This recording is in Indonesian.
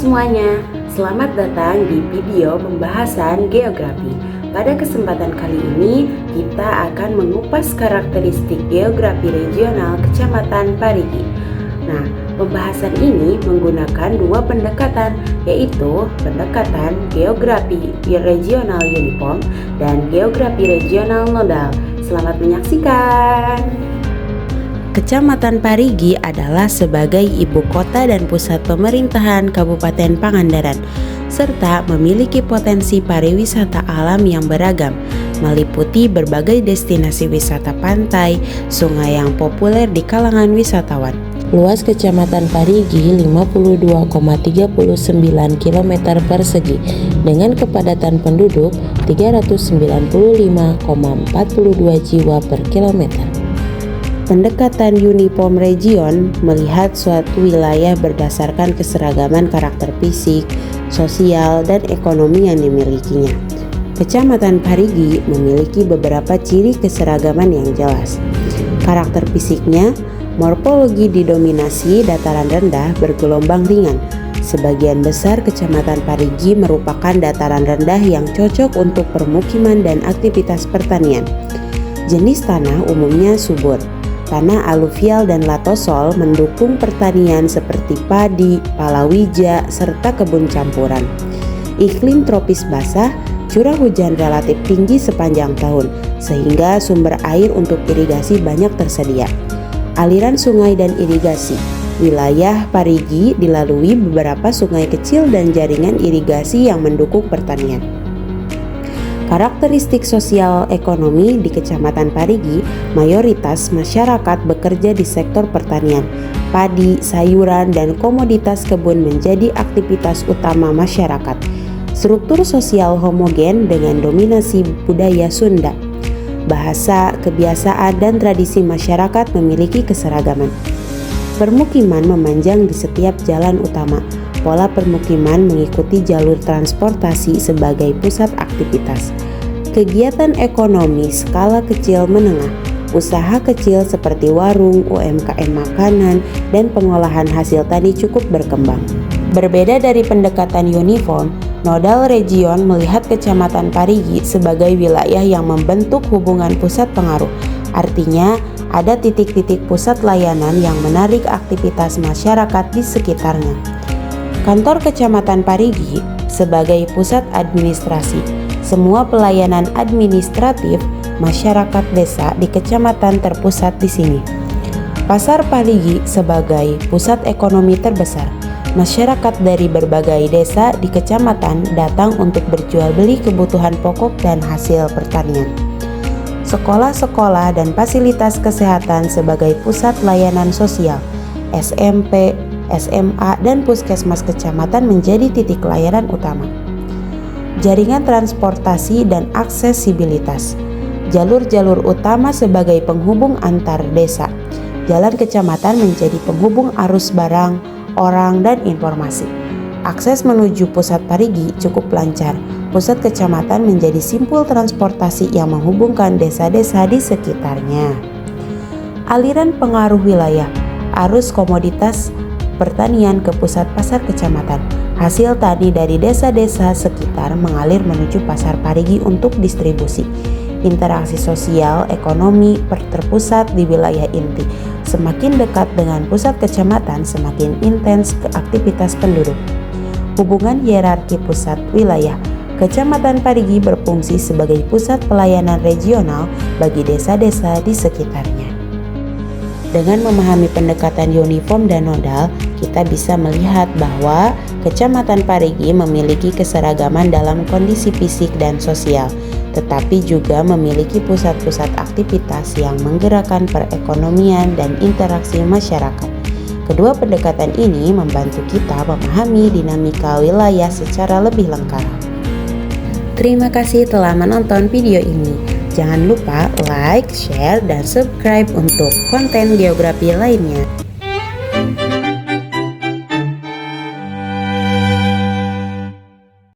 semuanya, selamat datang di video pembahasan geografi. Pada kesempatan kali ini, kita akan mengupas karakteristik geografi regional Kecamatan Parigi. Nah, pembahasan ini menggunakan dua pendekatan, yaitu pendekatan geografi regional uniform dan geografi regional nodal. Selamat menyaksikan. Kecamatan Parigi adalah sebagai ibu kota dan pusat pemerintahan Kabupaten Pangandaran, serta memiliki potensi pariwisata alam yang beragam, meliputi berbagai destinasi wisata pantai, sungai yang populer di kalangan wisatawan. Luas Kecamatan Parigi 52,39 km persegi dengan kepadatan penduduk 395,42 jiwa per kilometer. Pendekatan uniform region melihat suatu wilayah berdasarkan keseragaman karakter fisik, sosial, dan ekonomi yang dimilikinya. Kecamatan Parigi memiliki beberapa ciri keseragaman yang jelas. Karakter fisiknya, morfologi didominasi dataran rendah bergelombang ringan. Sebagian besar Kecamatan Parigi merupakan dataran rendah yang cocok untuk permukiman dan aktivitas pertanian. Jenis tanah umumnya subur. Tanah aluvial dan latosol mendukung pertanian seperti padi, palawija, serta kebun campuran. Iklim tropis basah, curah hujan relatif tinggi sepanjang tahun, sehingga sumber air untuk irigasi banyak tersedia. Aliran sungai dan irigasi. Wilayah Parigi dilalui beberapa sungai kecil dan jaringan irigasi yang mendukung pertanian. Karakteristik sosial ekonomi di Kecamatan Parigi, mayoritas masyarakat bekerja di sektor pertanian, padi, sayuran, dan komoditas kebun menjadi aktivitas utama masyarakat. Struktur sosial homogen dengan dominasi budaya Sunda. Bahasa, kebiasaan, dan tradisi masyarakat memiliki keseragaman. Permukiman memanjang di setiap jalan utama. Pola permukiman mengikuti jalur transportasi sebagai pusat aktivitas. Kegiatan ekonomi skala kecil menengah, usaha kecil seperti warung, UMKM makanan, dan pengolahan hasil tani cukup berkembang. Berbeda dari pendekatan uniform, nodal region melihat Kecamatan Parigi sebagai wilayah yang membentuk hubungan pusat pengaruh. Artinya, ada titik-titik pusat layanan yang menarik aktivitas masyarakat di sekitarnya. Kantor Kecamatan Parigi sebagai pusat administrasi. Semua pelayanan administratif masyarakat desa di kecamatan terpusat di sini. Pasar Parigi sebagai pusat ekonomi terbesar. Masyarakat dari berbagai desa di kecamatan datang untuk berjual beli kebutuhan pokok dan hasil pertanian. Sekolah-sekolah dan fasilitas kesehatan sebagai pusat layanan sosial. SMP, SMA, dan puskesmas kecamatan menjadi titik layanan utama. Jaringan transportasi dan aksesibilitas. Jalur-jalur utama sebagai penghubung antar desa. Jalan kecamatan menjadi penghubung arus barang, orang, dan informasi. Akses menuju pusat Parigi cukup lancar. Pusat kecamatan menjadi simpul transportasi yang menghubungkan desa-desa di sekitarnya. Aliran pengaruh wilayah. Arus komoditas pertanian ke pusat pasar kecamatan. Hasil tani dari desa-desa sekitar mengalir menuju pasar Parigi untuk distribusi. Interaksi sosial ekonomi terpusat di wilayah inti. Semakin dekat dengan pusat kecamatan, semakin intens aktivitas penduduk. Hubungan hierarki pusat wilayah. Kecamatan Parigi berfungsi sebagai pusat pelayanan regional bagi desa-desa di sekitarnya. Dengan memahami pendekatan uniform dan nodal, kita bisa melihat bahwa Kecamatan Parigi memiliki keseragaman dalam kondisi fisik dan sosial, tetapi juga memiliki pusat-pusat aktivitas yang menggerakkan perekonomian dan interaksi masyarakat. Kedua pendekatan ini membantu kita memahami dinamika wilayah secara lebih lengkap. Terima kasih telah menonton video ini. Jangan lupa like, share, dan subscribe untuk konten geografi lainnya.